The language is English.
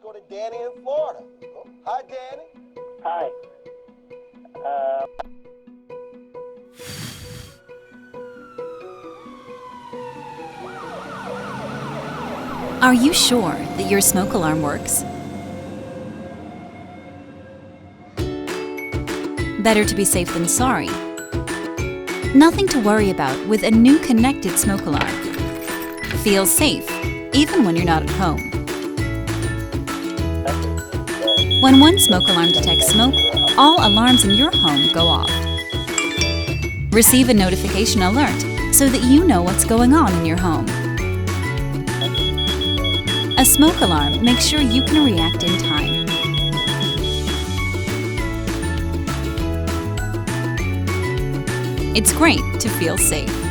go to Danny in Florida. Oh, hi, Danny. Hi. Are you sure that your smoke alarm works? Better to be safe than sorry. Nothing to worry about with a new connected smoke alarm. Feel safe, even when you're not at home. When one smoke alarm detects smoke, all alarms in your home go off. Receive a notification alert so that you know what's going on in your home. A smoke alarm makes sure you can react in time. It's great to feel safe.